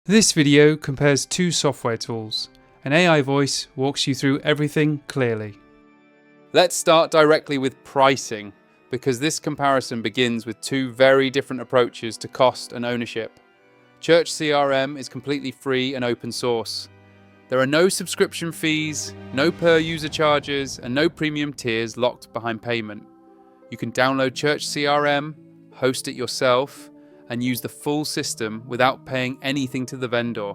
This video compares two software tools. An AI voice walks you through everything clearly. Let's start directly with pricing, because this comparison begins with two very different approaches to cost and ownership. ChurchCRM is completely free and open source. There are no subscription fees, no per-user charges, and no premium tiers locked behind payment. You can download ChurchCRM, host it yourself, and use the full system without paying anything to the vendor.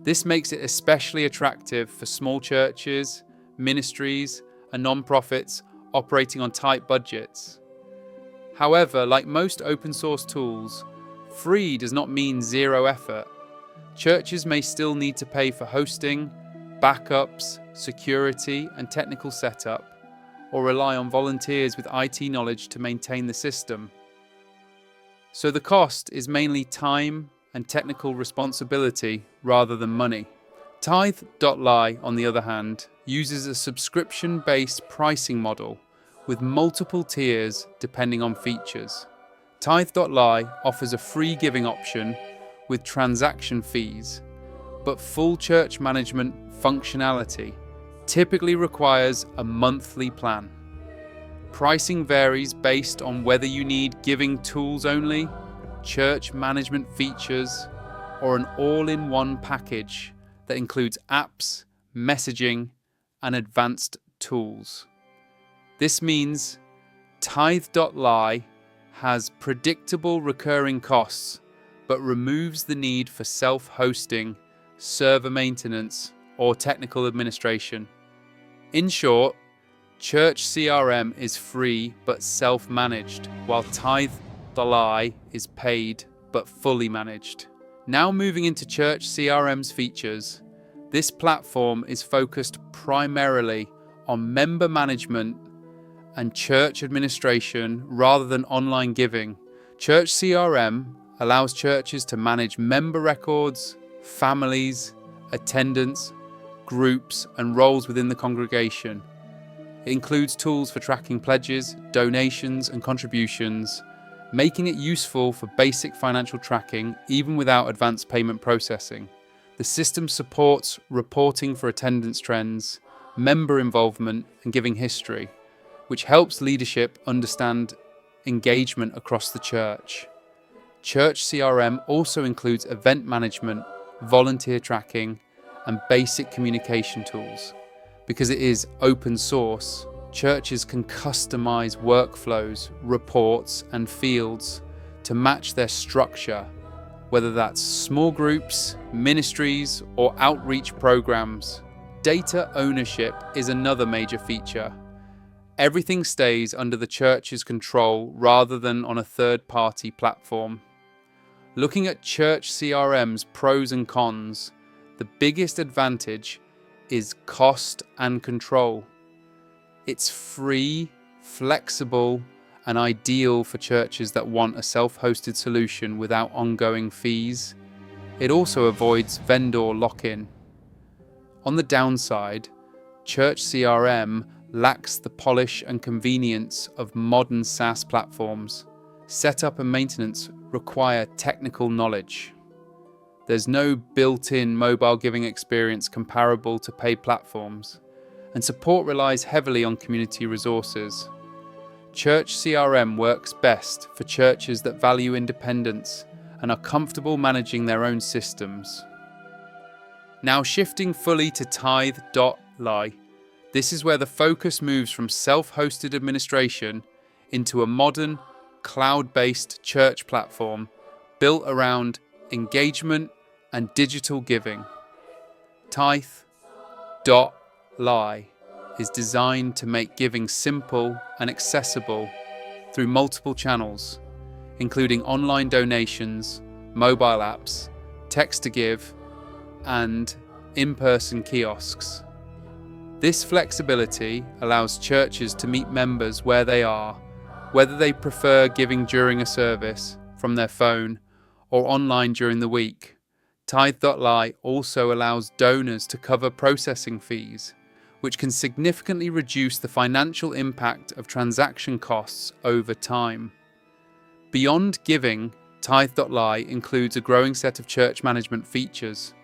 This makes it especially attractive for small churches, ministries, and non-profits operating on tight budgets. However, like most open source tools, free does not mean zero effort. Churches may still need to pay for hosting, backups, security, and technical setup, or rely on volunteers with IT knowledge to maintain the system. So the cost is mainly time and technical responsibility rather than money. Tithe.ly, on the other hand, uses a subscription-based pricing model with multiple tiers depending on features. Tithe.ly offers a free giving option with transaction fees, but full church management functionality typically requires a monthly plan. Pricing varies based on whether you need giving tools only, church management features, or an all-in-one package that includes apps, messaging, and advanced tools. This means Tithe.ly has predictable recurring costs, but removes the need for self-hosting, server maintenance, or technical administration. In short, ChurchCRM is free but self-managed, while Tithe.ly is paid but fully managed. Now moving into ChurchCRM's features, this platform is focused primarily on member management and church administration rather than online giving. ChurchCRM allows churches to manage member records, families, attendance, groups, and roles within the congregation. It includes tools for tracking pledges, donations, and contributions, making it useful for basic financial tracking even without advanced payment processing. The system supports reporting for attendance trends, member involvement, and giving history, which helps leadership understand engagement across the church. ChurchCRM also includes event management, volunteer tracking, and basic communication tools. Because it is open source, churches can customize workflows, reports, and fields to match their structure, whether that's small groups, ministries, or outreach programs. Data ownership is another major feature. Everything stays under the church's control rather than on a third-party platform. Looking at ChurchCRM's pros and cons, the biggest advantage is cost and control. It's free, flexible, and ideal for churches that want a self-hosted solution without ongoing fees. It also avoids vendor lock-in. On the downside, ChurchCRM lacks the polish and convenience of modern SaaS platforms. Setup and maintenance require technical knowledge. There's no built-in mobile giving experience comparable to paid platforms, and support relies heavily on community resources. ChurchCRM works best for churches that value independence and are comfortable managing their own systems. Now shifting fully to Tithe.ly, this is where the focus moves from self-hosted administration into a modern, cloud-based church platform built around engagement and digital giving. Tithe.ly is designed to make giving simple and accessible through multiple channels, including online donations, mobile apps, text to give, and in-person kiosks. This flexibility allows churches to meet members where they are, whether they prefer giving during a service, from their phone, or online during the week. Tithe.ly also allows donors to cover processing fees, which can significantly reduce the financial impact of transaction costs over time. Beyond giving, Tithe.ly includes a growing set of church management features.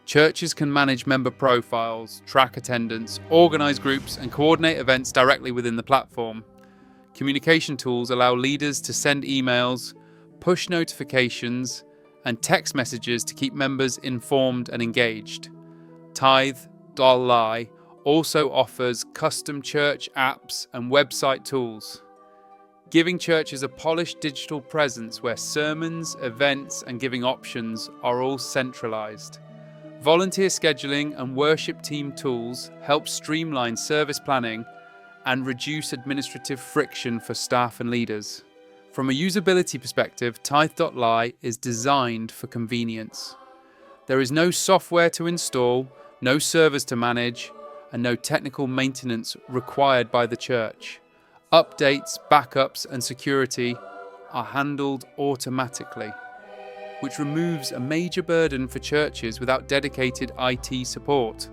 Churches can manage member profiles, track attendance, organise groups, and coordinate events directly within the platform. Communication tools allow leaders to send emails, push notifications, and text messages to keep members informed and engaged. Tithe.ly also offers custom church apps and website tools, giving churches a polished digital presence where sermons, events, and giving options are all centralised. Volunteer scheduling and worship team tools help streamline service planning and reduce administrative friction for staff and leaders. From a usability perspective, Tithe.ly is designed for convenience. There is no software to install, no servers to manage, and no technical maintenance required by the church. Updates, backups, and security are handled automatically, which removes a major burden for churches without dedicated IT support.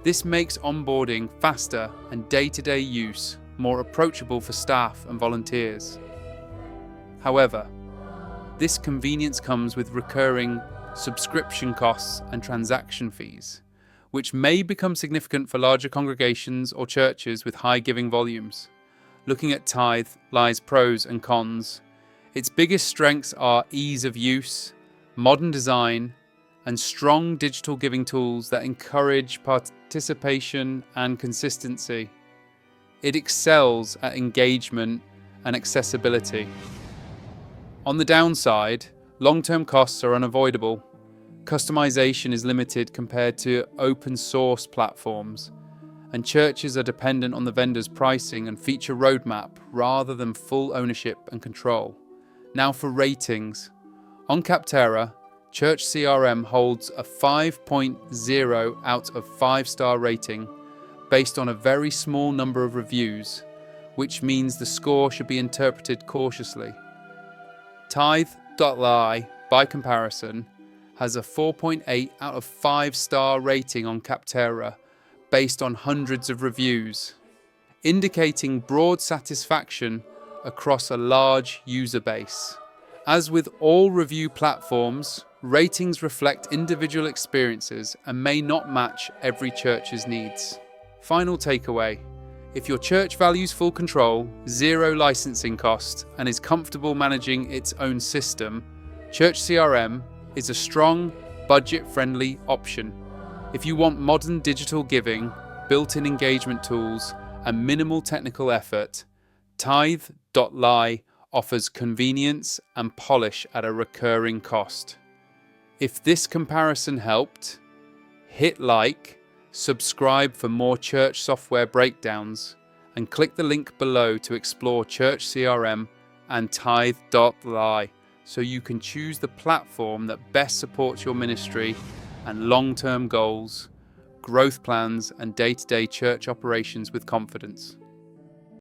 This makes onboarding faster and day-to-day use more approachable for staff and volunteers. However, this convenience comes with recurring subscription costs and transaction fees, which may become significant for larger congregations or churches with high giving volumes. Looking at Tithe.ly's pros and cons, its biggest strengths are ease of use, modern design, and strong digital giving tools that encourage participation and consistency. It excels at engagement and accessibility. On the downside, long-term costs are unavoidable. Customization is limited compared to open source platforms, and churches are dependent on the vendor's pricing and feature roadmap rather than full ownership and control. Now for ratings. On Capterra, ChurchCRM holds a 5.0 out of 5-star rating based on a very small number of reviews, which means the score should be interpreted cautiously. Tithe.ly, by comparison, has a 4.8 out of 5-star rating on Capterra based on hundreds of reviews, indicating broad satisfaction across a large user base. As with all review platforms, ratings reflect individual experiences and may not match every church's needs. Final takeaway: if your church values full control, zero licensing cost, and is comfortable managing its own system, ChurchCRM is a strong, budget-friendly option. If you want modern digital giving, built-in engagement tools, and minimal technical effort, Tithe.ly offers convenience and polish at a recurring cost. If this comparison helped, hit like, subscribe for more church software breakdowns, and click the link below to explore ChurchCRM and Tithe.ly so you can choose the platform that best supports your ministry and long-term goals, growth plans, and day-to-day church operations with confidence.